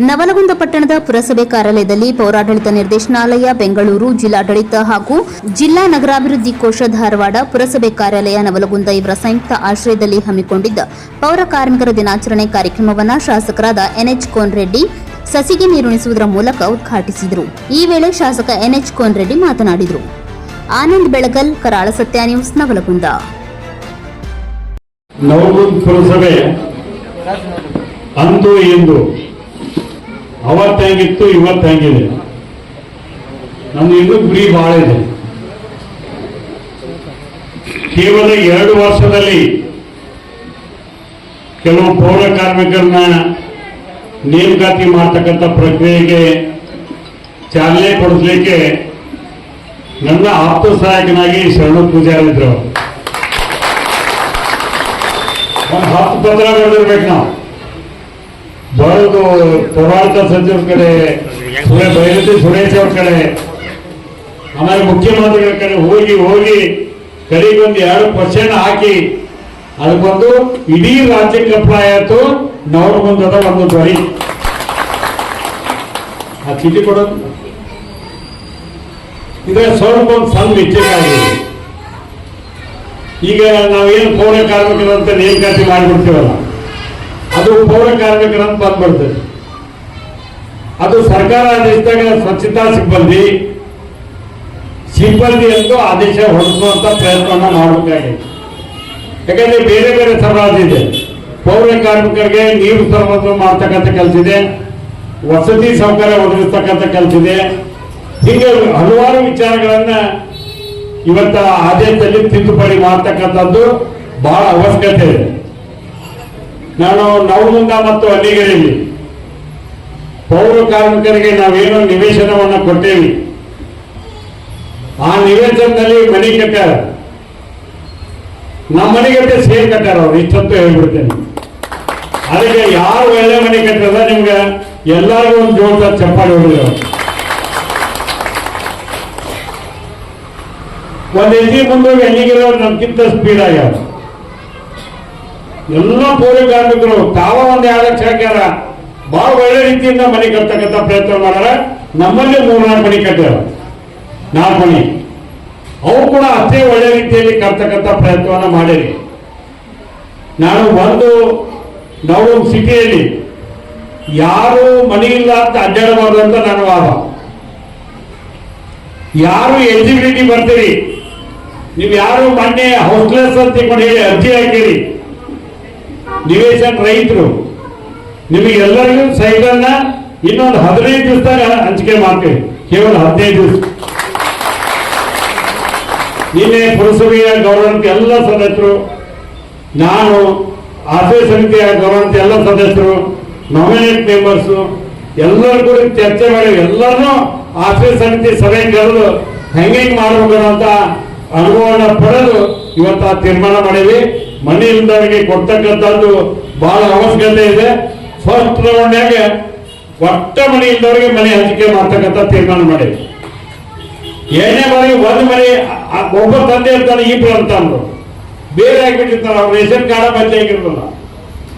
ನವಲಗುಂದ ಪಟ್ಟಣದ ಪುರಸಭೆ ಕಾರ್ಯಾಲಯದಲ್ಲಿ ಪೌರಾಡಳಿತ ನಿರ್ದೇಶನಾಲಯ ಬೆಂಗಳೂರು, ಜಿಲ್ಲಾಡಳಿತ ಹಾಗೂ ಜಿಲ್ಲಾ ನಗರಾಭಿವೃದ್ಧಿ ಕೋಶ ಧಾರವಾಡ, ಪುರಸಭೆ ಕಾರ್ಯಾಲಯ ನವಲಗುಂದ ಇವರ ಸಂಯುಕ್ತ ಆಶ್ರಯದಲ್ಲಿ ಹಮ್ಮಿಕೊಂಡಿದ್ದ ಪೌರ ಕಾರ್ಮಿಕರ ದಿನಾಚರಣೆ ಕಾರ್ಯಕ್ರಮವನ್ನು ಶಾಸಕರಾದ ಎನ್ಎಚ್ ಕೋನರೆಡ್ಡಿ ಸಸಿಗೆ ನೀರುಣಿಸುವುದರ ಮೂಲಕ ಉದ್ಘಾಟಿಸಿದರು. ಈ ವೇಳೆ ಶಾಸಕ ಎನ್ಎಚ್ ಕೋನರೆಡ್ಡಿ ಮಾತನಾಡಿದರು. ಆನಂದ್ ಬೆಳಗಲ್, ಕರಾಳ ಸತ್ಯ ನ್ಯೂಸ್, ನವಲಗುಂದ. ನವಲಗುಂದ ಪುರಸಭೆ ಅಂದು ಎಂದು ಅವತ್ತಾಗಿತ್ತು, ಇವತ್ತಾಗಿದೆ. ನಮ್ದು ಇನ್ನೂ ಗುರಿ ಬಹಳ ಇದೆ. ಕೇವಲ 2 ವರ್ಷದಲ್ಲಿ ಕೆಲವು ಪೌರ ಕಾರ್ಮಿಕರನ್ನ ನೇಮಕಾತಿ ಮಾಡತಕ್ಕಂಥ ಪ್ರಕ್ರಿಯೆಗೆ ಚಾಲನೆ ಕೊಡಿಸಲಿಕ್ಕೆ ನನ್ನ ಆಪ್ತ ಸಹಾಯಕನಾಗಿ ಶರಣು ಪೂಜಾರಿ ಇದ್ರು. ಒಂದು 10 ಪತ್ರ ಬರೆದಿರ್ಬೇಕು. ನಾವು ಬರೋದು ಪೌರಾಡಳಿತ ಸಚಿವರ ಕಡೆ, ಬೈರತಿ ಸುರೇಶ್ ಅವ್ರ ಕಡೆ, ಆಮೇಲೆ ಮುಖ್ಯಮಂತ್ರಿಗಳ ಕಡೆ ಹೋಗಿ ಕಡೆಗೆ ಒಂದು 2 ಕ್ವಶನ್ ಹಾಕಿ ಅದಕ್ಕೊಂದು ಇಡೀ ರಾಜ್ಯಕ್ಕೆ ಅಪ್ಲೈ ಆಯಿತು. ನವಲಗುಂದದ ಒಂದು ಧ್ವನಿ ಆ ಚೀಟಿ ಕೊಡೋದು ಇದ್ರೆ ಸ್ವಲ್ಪ ಒಂದು ಸಣ್ಣ ಮಿಸ್ಟೇಕ್ ಆಗಿದೆ. ಈಗ ನಾವೇನು ಪೌರ ಕಾರ್ಮಿಕರಂತ ನೇಮಕಾತಿ ಮಾಡಿಬಿಡ್ತೀವಲ್ಲ, ಅದು ಪೌರ ಕಾರ್ಮಿಕರಂತ ಬಂದ್ಬಿಡ್ತದೆ. ಅದು ಸರ್ಕಾರ ಆದೇಶದಾಗ ಸ್ವಚ್ಛತಾ ಸಿಬ್ಬಂದಿ ಎಂದು ಆದೇಶ ಹೊರಡಿಸುವಂತ ಪ್ರಯತ್ನವನ್ನ ಮಾಡಬೇಕಾಗಿದೆ. ಯಾಕಂದ್ರೆ ಬೇರೆ ಬೇರೆ ಸರಬರಾಜು ಇದೆ. ಪೌರ ಕಾರ್ಮಿಕರಿಗೆ ನೀರು ಸರಬರಾಜು ಮಾಡ್ತಕ್ಕಂಥ ಕೆಲಸ ಇದೆ, ವಸತಿ ಸೌಕರ್ಯ ಒದಗಿಸ್ತಕ್ಕಂಥ ಕೆಲಸ ಇದೆ. ಹೀಗೆ ಹಲವಾರು ವಿಚಾರಗಳನ್ನ ಇವತ್ತ ಆದೇಶದಲ್ಲಿ ತಿದ್ದುಪಡಿ ಮಾಡ್ತಕ್ಕಂಥದ್ದು ಬಹಳ ಅವಶ್ಯಕತೆ ಇದೆ. ನಾನು ನವಲಗುಂದ ಮತ್ತು ಹಳ್ಳಿಗಳಲ್ಲಿ ಪೌರ ಕಾರ್ಮಿಕರಿಗೆ ನಾವೇನೋ ನಿವೇಶನವನ್ನು ಕೊಟ್ಟೇವಿ. ಆ ನಿವೇಶನದಲ್ಲಿ ಮನೆ ಕಟ್ಟಾರ, ನಮ್ಮ ಮನೆಗಟ್ಟೆ ಸೇರ್ ಕಟ್ಟಾರ. ಅವ್ರು ಇಷ್ಟೊತ್ತು ಹೇಳ್ಬಿಡ್ತೇನೆ. ಅದಕ್ಕೆ ಯಾರು ಒಳ್ಳೆ ಮನೆ ಕಟ್ಟದ ನಿಮ್ಗೆ ಎಲ್ಲರಿಗೂ ಒಂದು ಜೋರದ ಚಪ್ಪಾಳಿ ಹೊಡೆದ. ಒಂದು ಹೆಜ್ಜೆ ಮುಂದೋಗಿ ಎಲ್ಲಿಗಿರೋರು ನಮ್ಗಿಂತ ಸ್ಪೀಡ್ ಆಗ್ಯಾರ. ಎಲ್ಲ ಪೌರ ಕಾರ್ಮಿಕರು ತಾವ ಒಂದು 2 ಲಕ್ಷ ಹಾಕ್ಯಾರ. ಬಹಳ ಒಳ್ಳೆ ರೀತಿಯಿಂದ ಮನೆ ಕಟ್ಟತಕ್ಕಂಥ ಪ್ರಯತ್ನ ಮಾಡ್ಯಾರ. ನಮ್ಮಲ್ಲಿ 3-4 ಮನೆ ಕಟ್ಟ್ಯಾರ, 4 ಮನೆ. ಅವು ಕೂಡ ಅಷ್ಟೇ ಒಳ್ಳೆ ರೀತಿಯಲ್ಲಿ ಕಟ್ತಕ್ಕಂಥ ಪ್ರಯತ್ನವನ್ನ ಮಾಡಿರಿ. ನಾನು ಒಂದು ನವಲಗುಂದ ಸಿಟಿಯಲ್ಲಿ ಯಾರು ಮನೆ ಇಲ್ಲ ಅಂತ ಅಡ್ಡಾಡಬಾರ್ದು ಅಂತ ನನ್ನ ವಾದ. ಯಾರು ಎಲಿಜಿಬಿಲಿಟಿ ಬರ್ತೀರಿ, ನೀವು ಯಾರು ಮೊನ್ನೆ ಹೌಸ್ಲೆಸ್ ಅಂತ ಹೇಳಿ ಅರ್ಜಿ ಹಾಕಿರಿ, ನಿವೇಶನ ರೈತರು, ನಿಮಗೆಲ್ಲರಿಗೂ ಸೈಟನ್ನ ಇನ್ನೊಂದು 15 ದಿವಸದಾಗ ಹಂಚಿಕೆ ಮಾಡ್ತೀವಿ. ಕೇವಲ 15 ದಿವಸ. ನಿನ್ನೆ ಪುರಸಭೆಯ ಗೌರವಾನ್ವಿತ ಎಲ್ಲ ಸದಸ್ಯರು, ನಾನು ಆಶ್ರಯ ಸಮಿತಿಯ ಗೌರವಾನ್ವಿತ ಎಲ್ಲ ಸದಸ್ಯರು, ನಾಮಿನೇಟ್ ಮೆಂಬರ್ಸು ಎಲ್ಲರೂ ಕೂಡ ಚರ್ಚೆ ಮಾಡಿ ಎಲ್ಲರನ್ನೂ ಆಶ್ರಯ ಸಮಿತಿ ಸಭೆ ಕರೆದು ಹೆಂಗೆ ಮಾಡಬೇಕು ಅಂತ ಅನುಭವನ ಪಡೆದು ಇವತ್ತು ಆ ತೀರ್ಮಾನ ಮಾಡೀವಿ. ಮನೆ ಇಲ್ಲದವರಿಗೆ ಕೊಡ್ತಕ್ಕಂಥದ್ದು ಬಹಳ ಅವಶ್ಯಕತೆ ಇದೆ. ಫಸ್ಟ್ ರೌಂಡ್ನಾಗ ಒಟ್ಟ ಮನೆ ಇಲ್ಲದವರಿಗೆ ಮನೆ ಹಂಚಿಕೆ ಮಾಡ್ತಕ್ಕಂಥ ತೀರ್ಮಾನ ಮಾಡೀವಿ. 2ನೇ ಬಾರಿ ಒಂದು ಮನೆ ಒಬ್ಬ ತಂದೆ ಇರ್ತಾನೆ, ಇಬ್ರು ಅಂತ ಅಂದ್ರು ಬೇರೆ ಆಗ್ಬಿಟ್ಟಿರ್ತಾರೆ. ಅವ್ರು ರೇಷನ್ ಕಾರ್ಡ್ ಬಂಚೆ ಆಗಿರೋಲ್ಲ.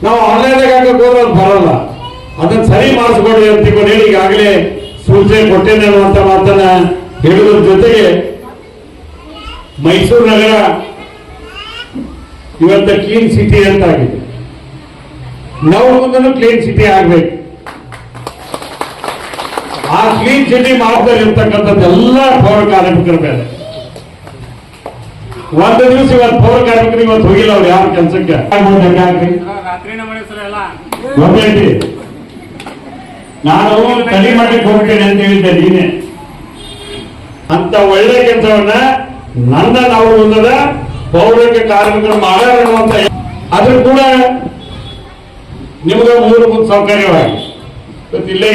ನಾವು ಆನ್ಲೈನ್ದಾಗ ಹಾಕಕ್ಕೆ ಹೋದ್ರೆ ಅದು ಬರಲ್ಲ. ಅದನ್ನ ಸರಿ ಮಾಡಿಸ್ಕೊಡ್ರಿ ಅಂತ ಹೇಳಿ ಈಗಾಗಲೇ ಸೂಚನೆ ಕೊಟ್ಟೇನೆ ಅನ್ನುವಂತ ಮಾತನ್ನ ಹೇಳುವುದ್ರ ಜೊತೆಗೆ ಮೈಸೂರು ನಗರ ಇವತ್ತ ಕ್ಲೀನ್ ಸಿಟಿ ಅಂತ ಆಗಿದೆ. ನವಲಗುಂದನು ಕ್ಲೀನ್ ಸಿಟಿ ಆಗ್ಬೇಕು. ಆ ಕ್ಲೀನ್ ಸಿಟಿ ಮಾಡ್ತಾ ಇರ್ತಕ್ಕಂಥದ್ದು ಎಲ್ಲ ಪೌರ ಕಾರ್ಮಿಕರ ಮೇಲೆ. ಒಂದು ದಿವಸ ಇವತ್ತು ಪೌರ ಕಾರ್ಮಿಕರು ಇವತ್ತು ಹೋಗಿಲ್ಲ, ಅವ್ರು ಯಾರು ಕೆಲಸಕ್ಕೆ ಗೊತ್ತೈತಿ. ನಾನು ತಲೆ ಮಾಡಲಿಕ್ಕೆ ಹೋಗ್ತೇನೆ ಅಂತ ಹೇಳಿದ್ದೆ ನೀನೆ. ಅಂತ ಒಳ್ಳೆ ಕೆಲಸವನ್ನ ನನ್ನ ನವಲಗುಂದದ ಪೌರ ಕಾರ್ಮಿಕರು ಮಾಡ್ಯಾರ ಅನ್ನುವಂತ ಅದ್ರ ಕೂಡ ನಿಮ್ಗೆ ಮೂಲಭೂತ ಸೌಕರ್ಯವಾಗಿ ಇಲ್ಲೇ